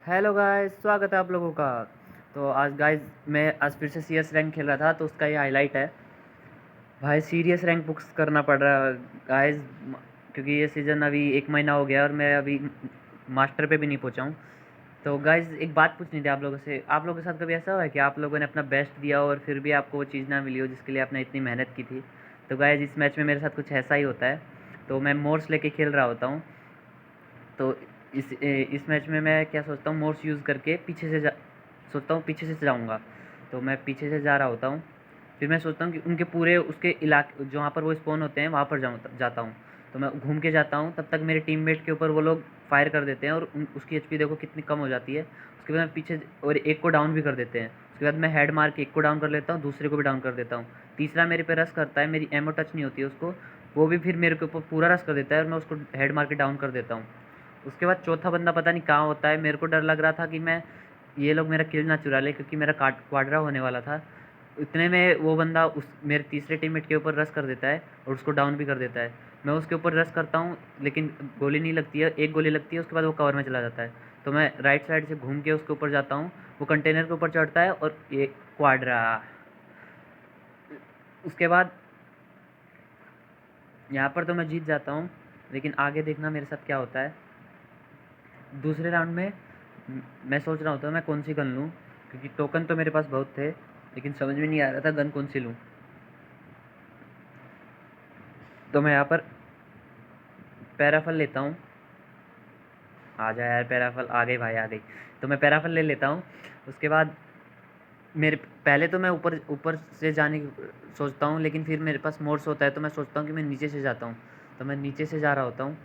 Hello guys, स्वागत है आप लोगों का। तो आज गाइस मैं आज फिर से सीएस रैंक खेल रहा था, तो उसका ये हाईलाइट है। भाई सीरियस रैंक बुक्स करना पड़ रहा है गाइस, क्योंकि ये सीज़न अभी 1 महीना हो गया और मैं अभी मास्टर पे भी नहीं पहुंचा हूँ। तो गाइस एक बात पूछनी थी आप लोगों से, आप लोगों के साथ कभी ऐसा हुआ है कि आप लोगों ने अपना बेस्ट दिया और फिर भी आपको वो चीज़ ना मिली हो जिसके लिए आपने इतनी मेहनत की थी? तो गाइस इस मैच में मेरे साथ कुछ ऐसा ही होता है। तो मैं मोर्स लेके खेल रहा होता हूँ। तो इस मैच में मैं क्या सोचता हूँ, मोड्स यूज़ करके पीछे से सोचता हूँ पीछे से जाऊँगा। तो मैं पीछे से जा रहा होता हूँ। फिर मैं सोचता हूँ कि उनके पूरे उसके इलाके जहाँ पर वो स्पॉन होते हैं वहाँ पर जाता हूँ। तो मैं घूम के जाता हूँ, तब तक मेरे टीममेट के ऊपर वो लोग फायर कर देते हैं और उसकी एचपी देखो कितनी कम हो जाती है। उसके बाद मैं पीछे और एक को डाउन भी कर देते हैं। उसके बाद मैं हेड मार के एक को डाउन कर लेता हूँ, दूसरे को भी डाउन कर देता हूँ। तीसरा मेरे पे रश करता है, मेरी एमो टच नहीं होती है उसको, वो भी फिर मेरे के ऊपर पूरा रश कर देता है और मैं उसको हेड मार के डाउन कर देता हूँ। उसके बाद चौथा बंदा पता नहीं कहाँ होता है। मेरे को डर लग रहा था कि मैं ये लोग मेरा किल ना चुरा ले, क्योंकि मेरा क्वाड्रा होने वाला था। इतने में वो बंदा उस मेरे तीसरे टीममेट के ऊपर रश कर देता है और उसको डाउन भी कर देता है। मैं उसके ऊपर रश करता हूँ लेकिन गोली नहीं लगती है, एक गोली लगती है, उसके बाद वो कवर में चला जाता है। तो मैं राइट साइड से घूम के उसके ऊपर जाता हूँ, वो कंटेनर के ऊपर चढ़ता है और ये क्वाड्रा। उसके बाद यहाँ पर तो मैं जीत जाता हूँ, लेकिन आगे देखना मेरे साथ क्या होता है। दूसरे राउंड में मैं सोच रहा होता मैं कौन सी गन लूँ, क्योंकि टोकन तो मेरे पास बहुत थे, लेकिन समझ में नहीं आ रहा था गन कौन सी लूँ। तो मैं यहाँ पर पैराफल लेता हूँ। आ जा यार पैराफल, आ गई भाई आ गई। तो मैं पैराफल ले लेता हूँ। उसके बाद मेरे पहले तो मैं ऊपर ऊपर से जाने की सोचता हूँ, लेकिन फिर मेरे पास मोड्स होता है तो मैं सोचता हूँ कि मैं नीचे से जाता हूँ। तो मैं नीचे से जा रहा होता हूँ।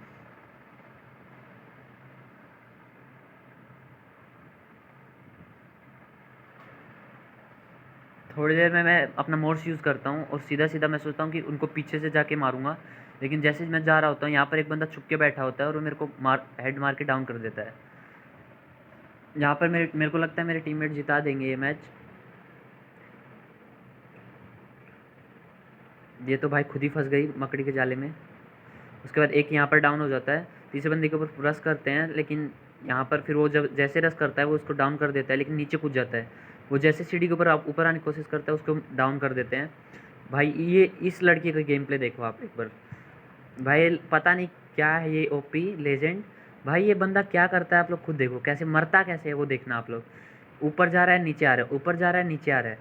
थोड़ी देर में मैं अपना मोड्स यूज़ करता हूँ और सीधा सीधा मैं सोचता हूँ कि उनको पीछे से जाके मारूंगा। लेकिन जैसे ही मैं जा रहा होता हूँ, यहाँ पर एक बंदा छुप के बैठा होता है और वो मेरे को हेड मार के डाउन कर देता है। यहाँ पर मेरे मेरे को लगता है मेरे टीममेट जिता देंगे ये मैच। ये तो भाई खुद ही फंस गई मकड़ी के जाले में। उसके बाद एक यहाँ पर डाउन हो जाता है। तीसरे बंदे के ऊपर रश करते हैं, लेकिन यहाँ पर फिर वो जब जैसे रश करता है वो उसको डाउन कर देता है, लेकिन नीचे कूद जाता है। वो जैसे सीढ़ी के ऊपर ऊपर आने की कोशिश करता है उसको डाउन कर देते हैं। भाई ये इस लड़के का गेम प्ले देखो आप एक बार। भाई पता नहीं क्या है ये ओपी लेजेंड। भाई ये बंदा क्या करता है आप लोग खुद देखो, कैसे मरता कैसे है वो देखना आप लोग। ऊपर जा रहा है नीचे आ रहा है, ऊपर जा रहा है नीचे आ रहा है।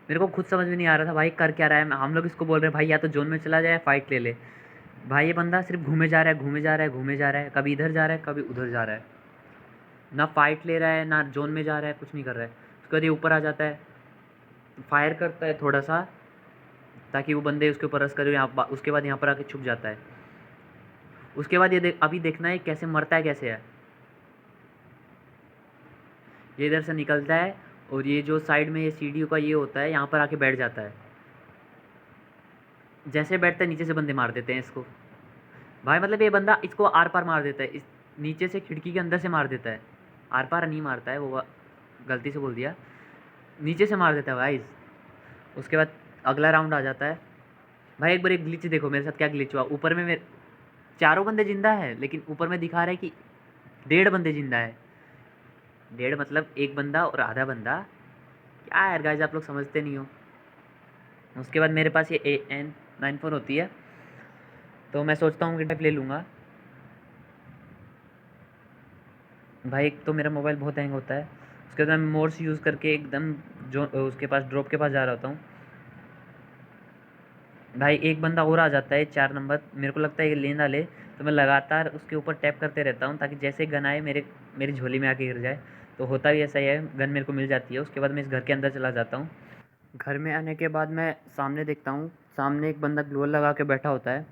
मेरे को खुद समझ में नहीं आ रहा था भाई कर क्या रहा है। हम लोग इसको बोल रहे हैं भाई या तो जोन में चला जाए, फाइट ले ले। भाई ये बंदा सिर्फ घूमे जा रहा है, घूमे जा रहा है, घूमे जा रहा है, कभी इधर जा रहा है कभी उधर जा रहा है। ना फाइट ले रहा है ना जोन में जा रहा है, कुछ नहीं कर रहा है। उसके बाद ये ऊपर आ जाता है, फायर करता है थोड़ा सा ताकि वो बंदे उसके ऊपर रस करे। यहाँ उसके बाद यहाँ पर आके छुप जाता है। उसके बाद ये अभी देखना है कैसे मरता है कैसे है। ये इधर से निकलता है और ये जो साइड में ये सीढ़ी का ये होता है यहाँ पर आके बैठ जाता है। जैसे बैठता है नीचे से बंदे मार देते हैं इसको। भाई मतलब ये बंदा इसको आर पार मार देता है, इस नीचे से खिड़की के अंदर से मार देता है। आर पार नहीं मारता है वो, गलती से बोल दिया, नीचे से मार देता है भाई। उसके बाद अगला राउंड आ जाता है। भाई एक बार एक ग्लिच देखो मेरे साथ क्या ग्लिच हुआ। ऊपर में मेरे चारों बंदे जिंदा है, लेकिन ऊपर में दिखा रहा है कि 1.5 बंदे जिंदा है। 1.5 मतलब एक बंदा और आधा बंदा। क्या यार गाइस आप लोग समझते नहीं हो। उसके बाद मेरे पास ये AN94 होती है, तो मैं सोचता हूँ कि टाइप ले लूँगा। भाई एक तो मेरा मोबाइल बहुत हैंग होता है। उसके बाद मैं मोड्स यूज़ करके एकदम जो उसके पास ड्रॉप के पास जा रहा होता हूँ। भाई एक बंदा और आ जाता है 4 नंबर, मेरे को लगता है ये ले ना ले, तो मैं लगातार उसके ऊपर टैप करते रहता हूँ ताकि जैसे गन आए मेरी झोली में आके गिर जाए। तो होता भी ऐसा ही है, गन मेरे को मिल जाती है। उसके बाद मैं इस घर के अंदर चला जाता हूँ। घर में आने के बाद मैं सामने देखता हूँ, सामने एक बंदा ग्लोअल लगा के बैठा होता है।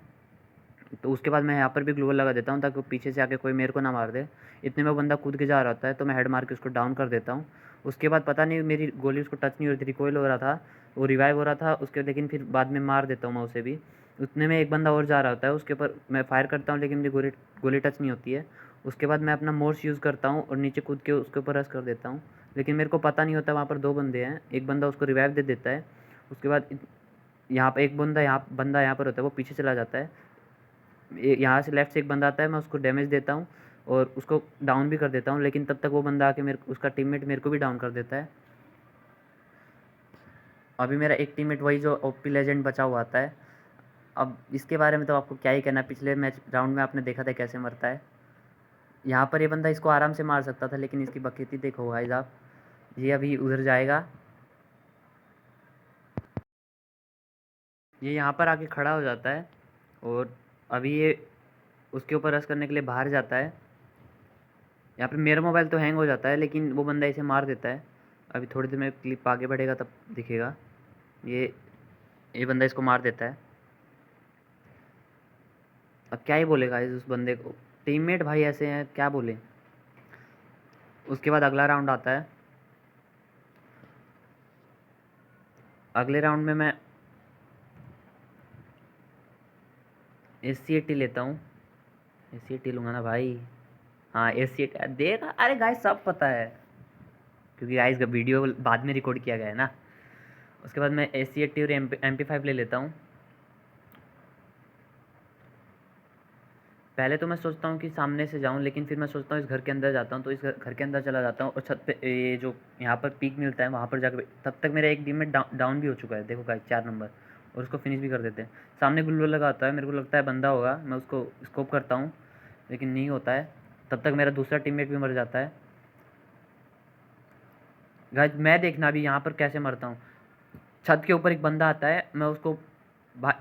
तो उसके बाद मैं यहाँ पर भी ग्लोअल लगा देता हूँ ताकि वो पीछे से आके कोई मेरे को ना मार दे। इतने में बंदा कूद के जा रहा होता है, तो मैं हेड मार के उसको डाउन कर देता हूँ। उसके बाद पता नहीं मेरी गोली उसको टच नहीं हो रही थी, रिकॉइल हो रहा था, वो रिवाइव हो रहा था उसके, लेकिन फिर बाद में मार देता हूँ मैं उसे भी। उतने में एक बंदा और जा रहा होता है, उसके ऊपर मैं फायर करता हूँ लेकिन मेरी गोली गोली टच नहीं होती है। उसके बाद मैं अपना मोर्स यूज़ करता हूँ और नीचे कूद के उसके ऊपर रश कर देता हूँ। लेकिन मेरे को पता नहीं होता वहाँ पर 2 बंदे हैं, एक बंदा उसको रिवाइव दे देता है। उसके बाद यहाँ पर एक बंदा यहाँ पर होता है, वो पीछे चला जाता है। यहाँ से लेफ्ट से एक बंदा आता है, मैं उसको डैमेज देता हूँ और उसको डाउन भी कर देता हूँ, लेकिन तब तक वो बंदा आके उसका टीममेट मेरे को भी डाउन कर देता है। अभी मेरा एक टीममेट वही जो ओपी लेजेंड बचा हुआ आता है। अब इसके बारे में तो आपको क्या ही कहना, पिछले मैच राउंड में आपने देखा था कैसे मरता है। यहाँ पर ये बंदा इसको आराम से मार सकता था, लेकिन इसकी बकरीती देखो गाइस आप। ये अभी उधर जाएगा, ये यहाँ पर आके खड़ा हो जाता है और अभी ये उसके ऊपर रश करने के लिए बाहर जाता है। यहाँ पर मेरा मोबाइल तो हैंग हो जाता है, लेकिन वो बंदा इसे मार देता है। अभी थोड़ी देर में क्लिप आगे बढ़ेगा तब दिखेगा। ये बंदा इसको मार देता है। अब क्या ही बोलेगा इस उस बंदे को, टीममेट भाई ऐसे हैं, क्या बोले। उसके बाद अगला राउंड आता है। अगले राउंड में मैं SC80 लेता हूँ। SC80 लूँगा ना भाई। हाँ SC80 देख, अरे गाइस सब पता है, क्योंकि गाइस का वीडियो बाद में रिकॉर्ड किया गया है ना। उसके बाद मैं SC80 और MP5 ले लेता हूँ। पहले तो मैं सोचता हूँ कि सामने से जाऊँ, लेकिन फिर मैं सोचता हूँ इस घर के अंदर जाता हूँ, तो इस घर के अंदर चला जाता हूँ और छत पे ये जो यहाँ पर पीक मिलता है वहाँ पर जाकर तब तक मेरा एक टीममेट डाउन भी हो चुका है, देखो गाइस 4 नंबर, और उसको फिनिश भी कर देते हैं। सामने गुल्लो लगा होता है, मेरे को लगता है बंदा होगा, मैं उसको स्कोप करता हूँ लेकिन नहीं होता है। तब तक मेरा दूसरा टीममेट भी मर जाता है। गाइस मैं देखना अभी यहाँ पर कैसे मरता हूँ। छत के ऊपर एक बंदा आता है, मैं उसको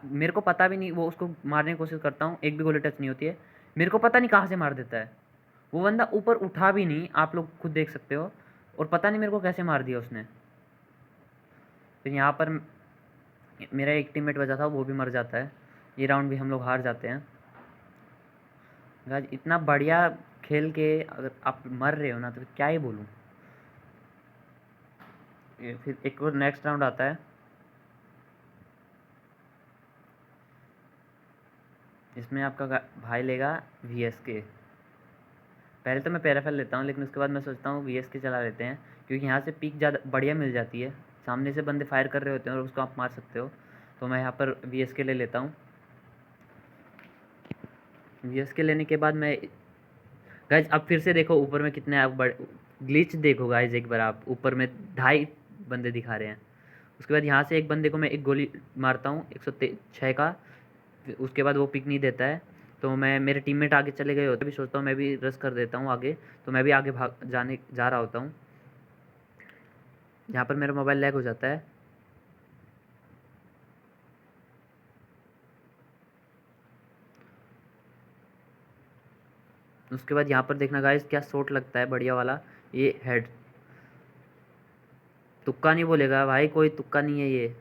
मेरे को पता भी नहीं, वो उसको मारने की कोशिश करता हूँ, एक भी गोली टच नहीं होती है। मेरे को पता नहीं कहाँ से मार देता है वो बंदा, ऊपर उठा भी नहीं, आप लोग खुद देख सकते हो, और पता नहीं मेरे को कैसे मार दिया उसने। फिर यहाँ पर मेरा एक टीममेट बचा था, वो भी मर जाता है। ये राउंड भी हम लोग हार जाते हैं। गाइस इतना बढ़िया खेल के अगर आप मर रहे हो ना तो क्या ही बोलूँ। फिर एक और नेक्स्ट राउंड आता है। इसमें आपका भाई लेगा VSK। पहले तो मैं पैराफेल लेता हूँ, लेकिन उसके बाद मैं सोचता हूँ VSK चला लेते हैं, क्योंकि यहाँ से पीक ज़्यादा बढ़िया मिल जाती है। सामने से बंदे फायर कर रहे होते हैं और उसको आप मार सकते हो, तो मैं यहाँ पर VSK ले लेता हूँ। VSK लेने के बाद मैं गाइज अब फिर से देखो ऊपर में कितने आप ग्लिच देखो गाइज, एक बार आप ऊपर में 2.5 बंदे दिखा रहे हैं। उसके बाद यहाँ से एक बंदे को मैं एक गोली मारता हूँ 106 का, उसके बाद वो पिक नहीं देता है, तो मैं मेरे टीममेट आगे चले गए होते, भी सोचता हूँ मैं भी रश कर देता हूँ आगे, तो मैं भी आगे जा रहा होता हूँ। यहाँ पर मेरा मोबाइल लैग हो जाता है। उसके बाद यहाँ पर देखना गाइस क्या शॉट लगता है बढ़िया वाला, ये हेड, तुक्का नहीं बोलेगा भाई, कोई तुक्का नहीं है ये,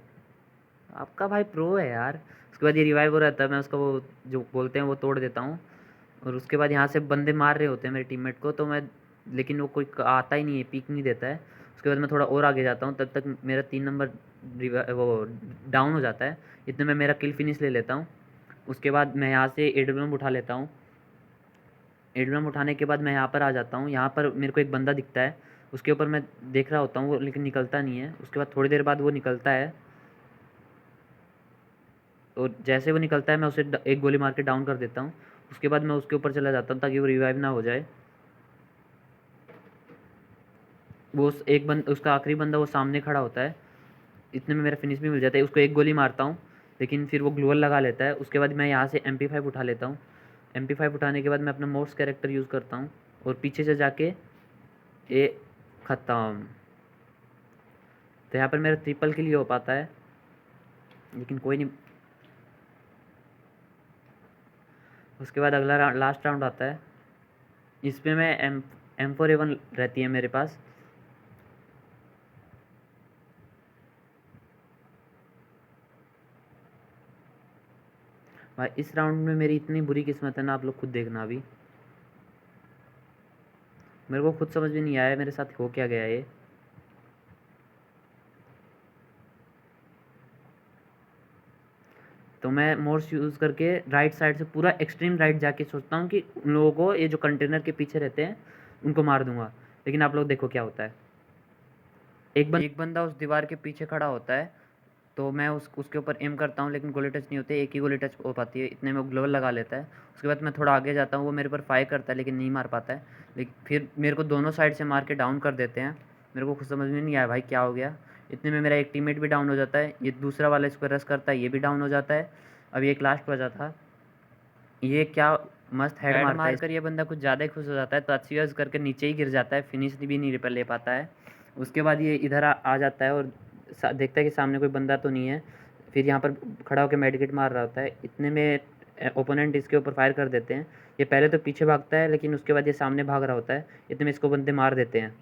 आपका भाई प्रो है यार। उसके बाद ये रिवाइव हो रहता है, मैं उसका वो जो बोलते हैं वो तोड़ देता हूँ। और उसके बाद यहाँ से बंदे मार रहे होते हैं मेरे टीममेट को, तो मैं, लेकिन वो कोई आता ही नहीं है, पीक नहीं देता है। उसके बाद मैं थोड़ा और आगे जाता हूँ, तब तक मेरा 3 नंबर वो डाउन हो जाता है। इतने में मेरा किल फिनिश ले लेता हूँ। उसके बाद मैं यहाँ से AWM उठा लेता हूँ। AWM उठाने के बाद मैं यहाँ पर आ जाता हूँ। यहाँ पर मेरे को एक बंदा दिखता है, उसके ऊपर मैं देख रहा होता हूँ वो, लेकिन निकलता नहीं है। उसके बाद थोड़ी देर बाद वो निकलता है, और जैसे वो निकलता है मैं उसे एक गोली मार के डाउन कर देता हूँ। उसके बाद मैं उसके ऊपर चला जाता हूँ ताकि वो रिवाइव ना हो जाए। वो उसका आखिरी बंदा वो सामने खड़ा होता है। इतने में मेरा फिनिश भी मिल जाता है। उसको एक गोली मारता हूँ, लेकिन फिर वो ग्लोअल लगा लेता है। उसके बाद मैं यहाँ से MP5 उठा लेता हूँ। MP5 उठाने के बाद मैं अपना मोस्ट कैरेक्टर यूज़ करता हूँ और पीछे से जाके ये ख़त्म। तो यहाँ पर मेरा ट्रिपल किल हो पाता है, लेकिन कोई नहीं। उसके बाद अगला लास्ट राउंड आता है। इसमें मैं M4A1 रहती है मेरे पास। भाई इस राउंड में मेरी इतनी बुरी किस्मत है ना, आप लोग खुद देखना। अभी मेरे को खुद समझ में नहीं आया मेरे साथ हो क्या गया ये। तो मैं मोर्स यूज़ करके राइट साइड से पूरा एक्सट्रीम राइट जाके सोचता हूँ कि उन लोगों को, ये जो कंटेनर के पीछे रहते हैं, उनको मार दूंगा। लेकिन आप लोग देखो क्या होता है। एक बंदा उस दीवार के पीछे खड़ा होता है, तो मैं उसके ऊपर एम करता हूँ, लेकिन गोली टच नहीं होती, एक ही गोली टच हो पाती है। इतने में वो ग्लोवल लगा लेता है। उसके बाद मैं थोड़ा आगे जाता हूँ, वो मेरे पर फायर करता है लेकिन नहीं मार पाता है। लेकिन फिर मेरे को दोनों साइड से मार के डाउन कर देते हैं। मेरे को कुछ समझ में नहीं आया भाई क्या हो गया। इतने में मेरा एक टीममेट भी डाउन हो जाता है, ये दूसरा वाला इस पर रश करता है, ये भी डाउन हो जाता है। अभी एक लास्ट बचा था, ये क्या मस्त हेड मार कर ये बंदा कुछ ज़्यादा ही खुश हो जाता है, तो अच्छी यूज़ करके नीचे ही गिर जाता है, फिनिश भी नहीं ले पाता है। उसके बाद ये इधर आ जाता है और देखता है कि सामने कोई बंदा तो नहीं है। फिर यहाँ पर खड़ा होकर मेडिकेट मार रहा होता है। इतने में ओपोनेंट इसके ऊपर फायर कर देते हैं। ये पहले तो पीछे भागता है, लेकिन उसके बाद ये सामने भाग रहा होता है। इतने में इसको बंदे मार देते हैं।